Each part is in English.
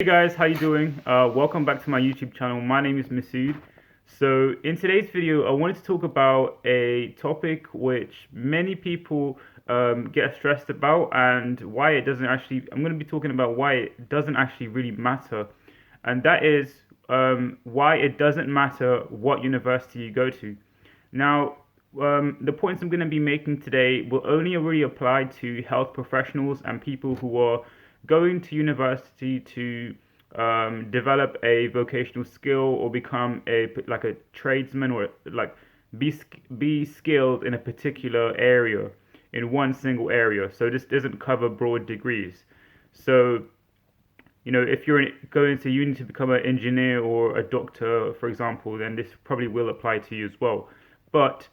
Hey guys, how you doing? Welcome back to my YouTube channel. My name is Masud. So in today's video, I wanted to talk about a topic which many people get stressed about and why it doesn't actually. I'm going to be talking about why it doesn't actually really matter, and that is why it doesn't matter what university you go to. Now, the points I'm going to be making today will only really apply to health professionals and people who are going to university to develop a vocational skill or become a tradesman or like be skilled in a particular area in one single area. So this doesn't cover broad degrees. So if you're going to uni to become an engineer or a doctor, for example, then this probably will apply to you as well. But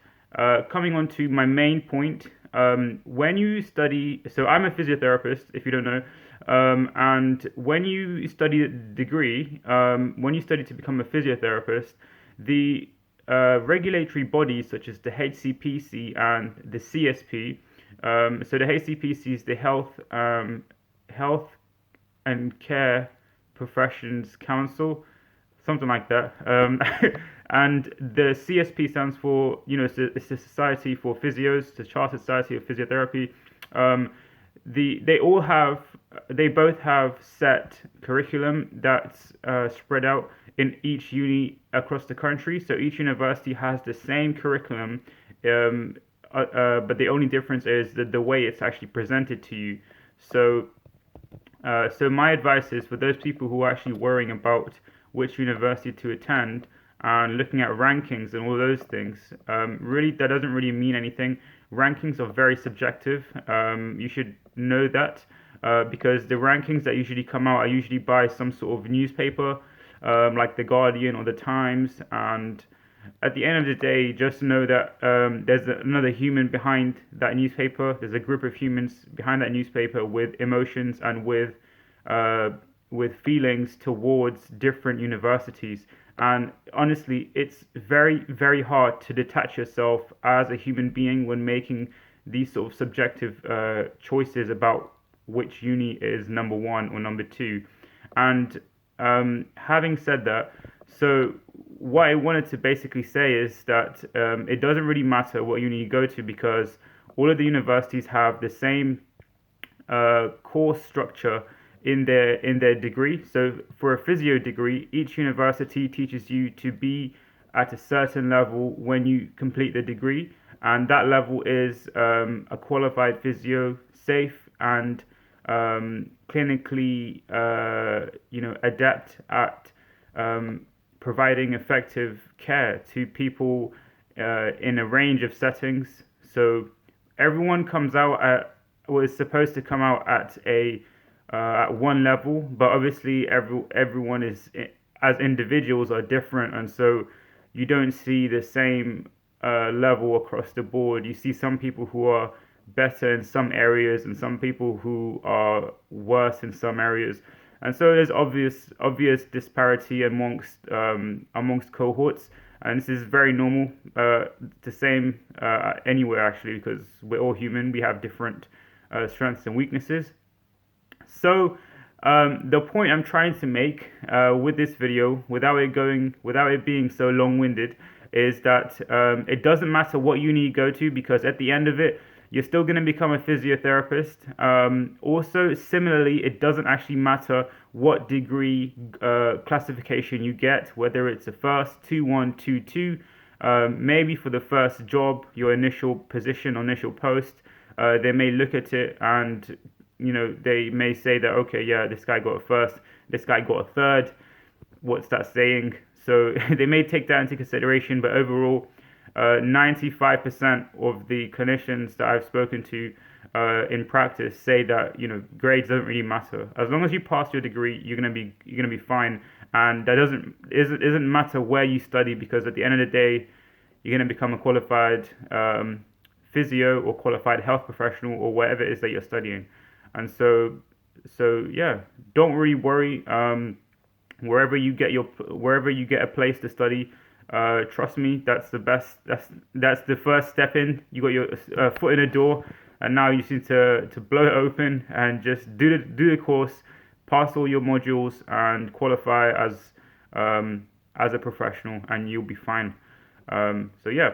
coming on to my main point, when you study, so I'm a physiotherapist, if you don't know, and when you study the degree, when you study to become a physiotherapist, the regulatory bodies such as the HCPC and the CSP, so the HCPC is the Health and Care Professions Council, something like that. And the CSP stands for, it's the Society for Physios, the Chartered Society of Physiotherapy. Um, they both have set curriculum that's spread out in each uni across the country. So each university has the same curriculum, but the only difference is the way it's actually presented to you. So so my advice is for those people who are actually worrying about which university to attend and looking at rankings and all those things, really that doesn't really mean anything. Rankings are very subjective. You should know that because the rankings that usually come out are usually by some sort of newspaper, like the Guardian or the Times, and at the end of the day, just know that there's another human behind that newspaper. There's a group of humans behind that newspaper with emotions and uh, with feelings towards different universities. And honestly, it's very, very hard to detach yourself as a human being when making these sort of subjective choices about which uni is number one or number two. And having said that, so what I wanted to basically say is that it doesn't really matter what uni you go to because all of the universities have the same course structure in their degree. So for a physio degree, each university teaches you to be at a certain level when you complete the degree, and that level is a qualified physio, safe and clinically, adept at providing effective care to people in a range of settings. So everyone comes out at was supposed to come out at one level, but obviously everyone is as individuals are different, and so you don't see the same level across the board. You see some people who are better in some areas and some people who are worse in some areas. And so there's obvious disparity amongst cohorts, and this is very normal. The same anywhere actually, because we're all human. We have different strengths and weaknesses. So the point I'm trying to make with this video, without it being so long-winded, is that it doesn't matter what uni you go to because at the end of it, you're still going to become a physiotherapist. Also, similarly, it doesn't actually matter what degree classification you get, whether it's a first 2-1, 2-2. Maybe for the first job, your initial position, initial post, they may look at it and they may say that, okay, yeah, this guy got a first, this guy got a third. What's that saying? So they may take that into consideration, but overall, 95% of the clinicians that I've spoken to in practice say that grades don't really matter. As long as you pass your degree, you're gonna be fine, and that doesn't matter where you study because at the end of the day, you're gonna become a qualified physio or qualified health professional or whatever it is that you're studying. And so yeah, don't really worry. Wherever you get a place to study, trust me, that's the best. That's the first step in. You got your foot in the door, and now you just need to blow it open and just do the course, pass all your modules and qualify as a professional, and you'll be fine. So yeah,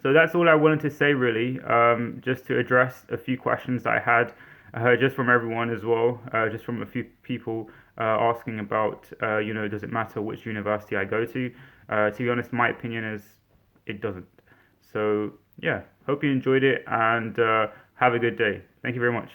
so that's all I wanted to say really. Just to address a few questions that I had, just from everyone as well, just from a few people asking about, does it matter which university I go to? To be honest, my opinion is it doesn't. So yeah, hope you enjoyed it, and have a good day. Thank you very much.